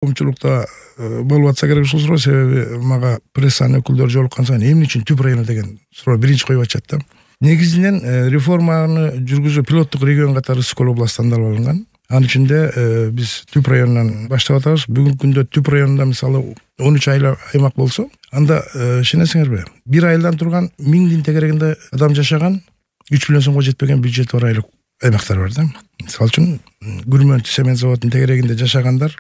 Коомчулукта болуп атса керек ушул суроо, себеби мага прессанын өкүлдөрү жолуккан сайын эмне үчүн түп району деген суроо биринчи коюп атышат да. Негизинен реформаны жүргүзүү пилоттук регион катары Ысык областы тандалып алынган. Анын ичинде биз түп районунан баштап атабыз. Бүгүнкү күндө түп районунда мисалы 13 аймак болсо, анда ишенесиңерби, бир айылдан турган 1000 тегерегинде адам жашаган, 3 миллион сомго жетпеген бюджети бар аймактар бар да. Мисалы үчүн Күрмөн цемент заводунун тегерегинде жашагандар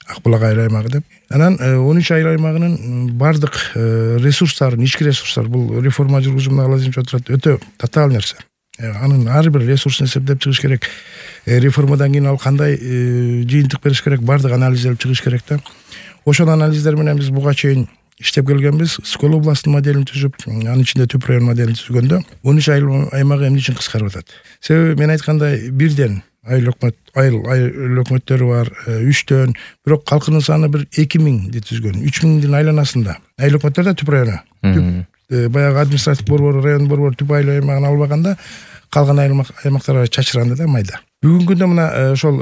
Акбулак айыл аймагы деп. Анан 13 айыл аймагынын бардык ресурстарын, ички ресурстар, бул реформа жүргүзүүнүн лазимчи отурат, өтө татаал нерсе. Анын ар бир ресурсун эсептеп чыгыш керек. Реформадан кийин ал кандай жыйынтык бериш керек, бардык анализделип чыгыш керек да. Ошол анализдер менен биз буга чейин иштеп келгенбиз. Ысык областынын моделин түзүп, анын ичинде түп район моделин түзгөндө 13 айыл аймагы эмне үчүн кыскарып атат? Себеби мен айткандай бирден айыл өкмөттөрү бар, 3төн, бирок калкынын саны бир 2000 түзгөн. 3000дин айланасында айыл өкмөттөр да түп району. Баягы административ борбор, район борбор түп айыл аймагын албаганда калган аймактарга чачыранды да майда. Бүгүнкү күндө мына ошол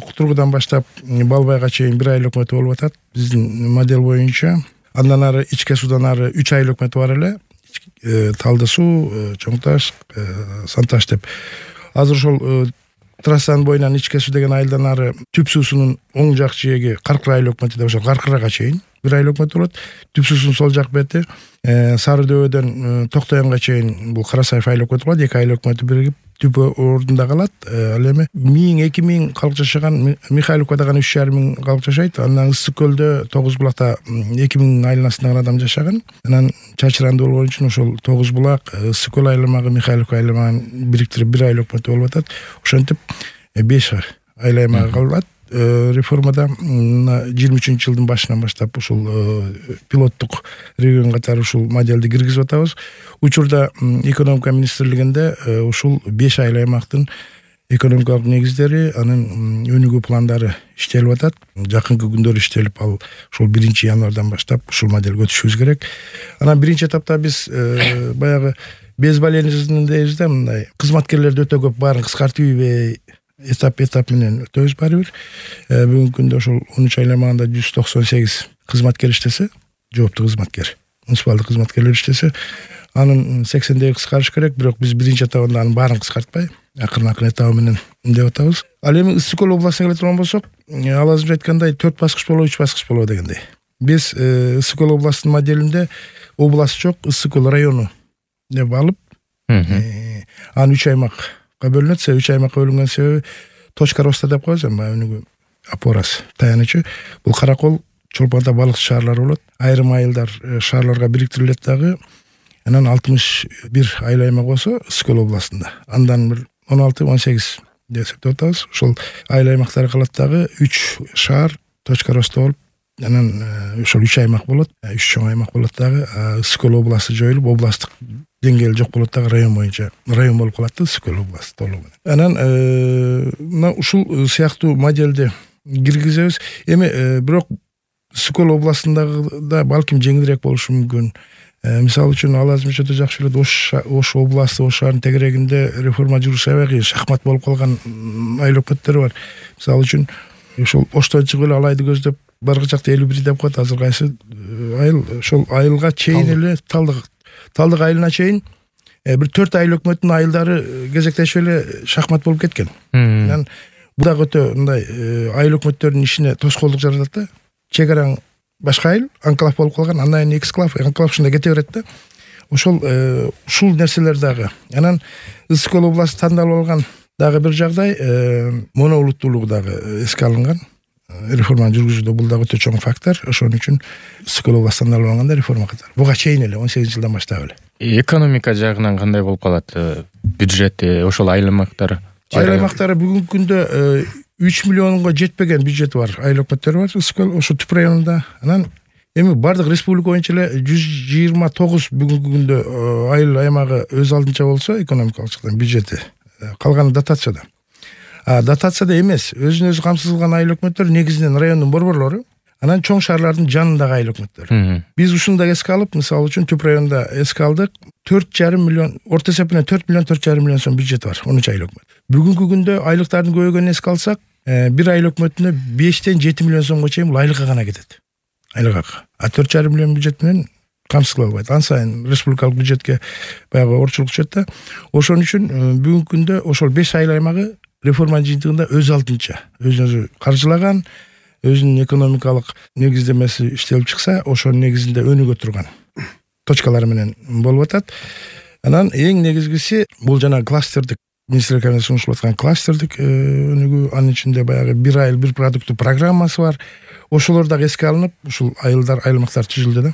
Кутургудан баштап Балбайга чейин бир айыл өкмөтү болуп атат. Биздин модель боюнча андан ары ичке судан ары 3 айыл өкмөтү бар эле. Талды суу, Чоң Таш, Санташ деп. Азыр ошол трассанын боюнан ичке суу деген айылдан ары түп суусунун оң жак жээги Каркыра айыл өкмөтү деп, ошол Каркырага чейин бир айыл өкмөтү болот. Түп суусунун сол жак бети Сары Дөбөдөн Токтоянга чейин бул Карасаев айыл өкмөтү болот. Эки айыл өкмөтү биригип түп ордунда калат. Ал эми 1000-2000 калк жашаган Михайловкада гана 3500 калк жашайт. Андан Ысык көлдө 9 булакта 2000 айланасында адам жашаган. Анан чачыранды болгон үчүн ошол 9 булак, Ысык көл айламагы, Михайловка айламагын бириктирип бир айыл өкмөтү болуп атат. Ошентип 5 айыл аймагы калат. Реформада 23 жылдын башынан баштап ушул пилоттук регион катары ушул моделди киргизип атабыз. Учурда экономика министрлигинде ушул 5 айыл аймактын экономикалык негиздери, анын өнүгүү пландары иштелип атат. Жакынкы күндөр иштелип, ал ушул 1-январдан баштап ушул моделге өтүшүбүз керек. Анан биринчи этапта биз баягы без болезненныйдебизде, мындай кызматкерлерди өтө көп баарын кыскартып ийбей этап менен өтөбүз баары бир. Бүгүнкү күндө ошол 13 айыл аймагында 198 кызматкер иштесе, жооптуу кызматкер, муниципалдык кызматкерлер иштесе, анын 80-деги кыскарыш керек, бирок биз биринчи этабында анын баарын кыскартпай, акырын этабы менен деп атабыз. Ал эми Ысык областына келе турган болсок, ал азыр айткандай 4 баскыч болобу, 3 баскыч болобу дегендей. Биз Ысык областынын моделинде област жок, Ысык району деп алып, аны 3 аймакка бөлүнөт. 3 аймакка бөлүнгөн себеби точка роста деп коебуз, өнүгүү опорасы, таянычы. Бул Каракол, Чолпонда балыкчы шаарлары болот. Айрым айылдар шаарларга бириктирилет дагы. Анан 61 айыл аймак болсо Ысык областында. Андан бир 16-18 деп эсептеп атабыз. Ошол айыл аймактары калат дагы 3 шаар точка роста болуп, анан ошол 3 аймак болот. 3 чоң аймак болот дагы. Ысык областы жоюлуп, областтык деңгээл жок болот дагы, район боюнча район болуп калат да Ысык областы толугу менен. Анан мына ушул сыяктуу модельди киргизебиз. Эми бирок Ысык областындагы да балким жеңилирээк болушу мүмкүн. Мисалы үчүн ал азыр өтө жакшы билет, Ош областы, Ош шаарынын тегерегинде реформа жүргүзүш аябай шахмат болуп калган айыл өкмөттөрү бар. Мисалы үчүн ошол Оштон чыгып эле Алайды көздөп баргы жакта 51 деп коет. Азыр кайсы айыл ошол айылга чейин эле Талдык айылына чейин бир 4 айыл өкмөттүн айылдары кезектешип эле шахмат болуп кеткен. Анан бул дагы өтө мындай айыл өкмөттөрүнүн ишине тоскоолдук жаратат да. Чегараң башка айыл анклав болуп калган, андан кийин эксклав, анклав ушундай кете берет да. Ушул нерселер дагы. Анан Ысык областы тандалып алган дагы бир жагдай, моноулуттуулугу дагы эске алынган. Реформаны жүргүзүүдө бул дагы өтө чоң фактор. Ошон үчүн Ысык областы тандалып алганда реформа катары буга чейин эле 18 жылдан баштап эле. Экономика жагынан кандай болуп калат? Бюджети ошол айыл аймактары бүгүнкү күндө 3 миллионго жетпеген бюджети бар айыл өкмөттөрү бар Ысык ошо түп районунда. Анан эми бардык республика боюнча эле 129 бүгүнкү күндө айыл аймагы өз алдынча болсо, экономикалык жактан бюджети, калганы дотацияда. Дотацияда эмес, өзүн өзү камсыз кылган айыл өкмөттөр негизинен райондун борборлору, анан чоң шаарлардын жанындагы айыл өкмөттөр. Биз ушуну да эске алып, мисалы үчүн түп районда эске алдык, 4,5 миллион, орто эсепинен 4 миллион 4,5 миллион сом бюджети бар 13 айыл өкмөт. Бүгүнкү күндө айлыктардын көбөйгөнүн эске алсак, бир айыл өкмөтүнө 5-тен 7 миллион сомго чейин бул айлыкка гана кетет. Айлыкка. А 4,5 миллион бюджет менен камсыздала албайт. Ан сайын республикалык бюджетке баягы орчулук түшөт да. Ошон үчүн бүгүнкү күндө ошол 5 айыл аймагы реформанын жыйынтыгында өз алдынча, өзү каржылаган, өзүнүн экономикалык негиздемеси иштелип чыкса, ошонун негизинде өнүгө турган точкалар менен болуп атат. Анан эң негизгиси бул жана кластердик министрлер кабинети сунуштап аткан кластердик өнүгүү, анын ичинде баягы бир айыл бир продукттуу программасы бар. Ошолор дагы эске алынып, ушул айылдар, аймактар түзүлдү да.